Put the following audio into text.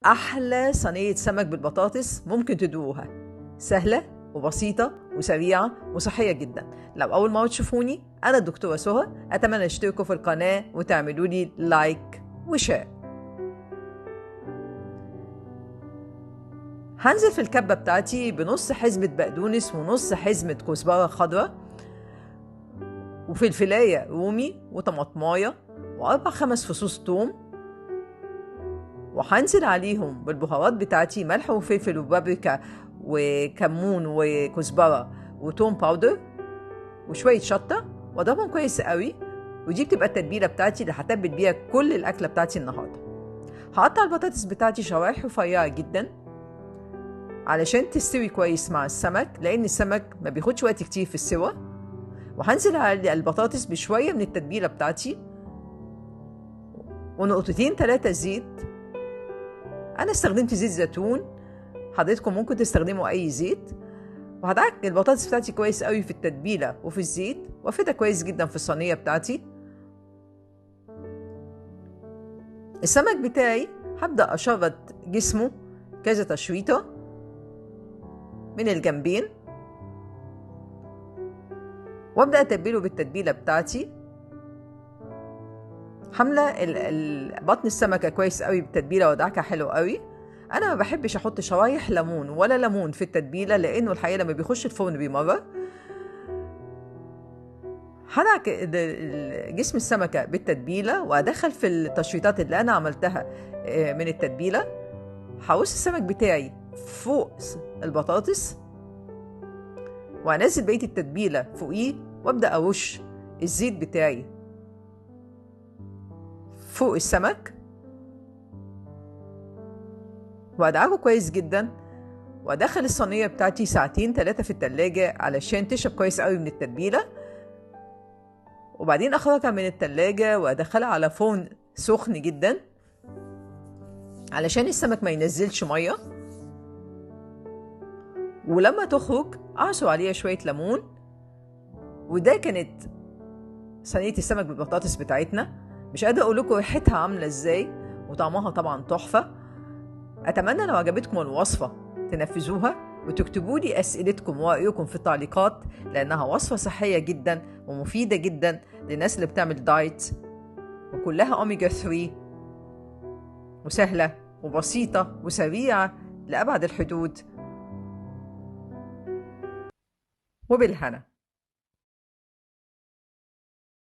أحلى صينية سمك بالبطاطس ممكن تدوقوها. سهلة وبسيطة وسريعة وصحية جدا. لو أول مرة تشوفوني، أنا الدكتورة سهى. أتمنى تشتركوا في القناة وتعملوا لي لايك وشير. هنزل في الكبة بتاعتي بنص حزمة بقدونس ونص حزمة كزبرة خضراء وفلفلاية رومي وطماطماية وأربع خمس فصوص توم، وهنزل عليهم بالبهارات بتاعتي: ملح وفلفل وبابريكا وكمون وكزبرة وتوم باودر وشوية شطة، واضربهم كويس قوي. ودي بتبقى التتبيلة بتاعتي اللي هتبل بيها كل الأكلة بتاعتي النهاردة. هقطع البطاطس بتاعتي شرايح رفيعة جدا علشان تستوي كويس مع السمك، لأن السمك ما بياخدش وقت كتير في السوا. وهنزل على البطاطس بشوية من التتبيلة بتاعتي ونقطتين 3 زيت. أنا استخدمت زيت زيتون، حضرتكم ممكن تستخدموا أي زيت. وهدعك البطاطس بتاعتي كويس قوي في التتبيلة وفي الزيت، وافردها كويس جدا في الصينية بتاعتي. السمك بتاعي هبدأ أشرط جسمه كذا تشريطة من الجنبين، وابدأ أتبله بالتتبيلة بتاعتي. حملة بطن السمكة كويس قوي بالتتبيلة ودعكها حلو قوي. أنا ما بحبش أحط شرايح ليمون ولا ليمون في التتبيلة، لأنه الحقيقة لما بيخش الفرن بيمرر. هدعك جسم السمكة بالتتبيلة وأدخل في التشريطات اللي أنا عملتها من التتبيلة. هرص السمك بتاعي فوق البطاطس وأنزل بقية التتبيلة فوقيه، وأبدأ أرش الزيت بتاعي فوق السمك وأدعكه كويس جدا. وأدخل الصينية بتاعتي 2 3 في التلاجة علشان تشرب كويس قوي من التتبيلة. وبعدين أخرجها من التلاجة وأدخلها على فرن سخن جدا علشان السمك ما ينزلش مية. ولما تخرج أعصر عليها شوية ليمون. وده كانت صينية السمك بالبطاطس بتاعتنا. مش قادرة أقول لكم ريحتها عاملة إزاي، وطعمها طبعا تحفة. أتمنى لو عجبتكم الوصفة تنفذوها وتكتبوا لي أسئلتكم ورأيكم في التعليقات، لأنها وصفة صحية جدا ومفيدة جدا للناس اللي بتعمل دايت، وكلها أوميجا 3، وسهلة وبسيطة وسريعة لأبعد الحدود. وبالهنا.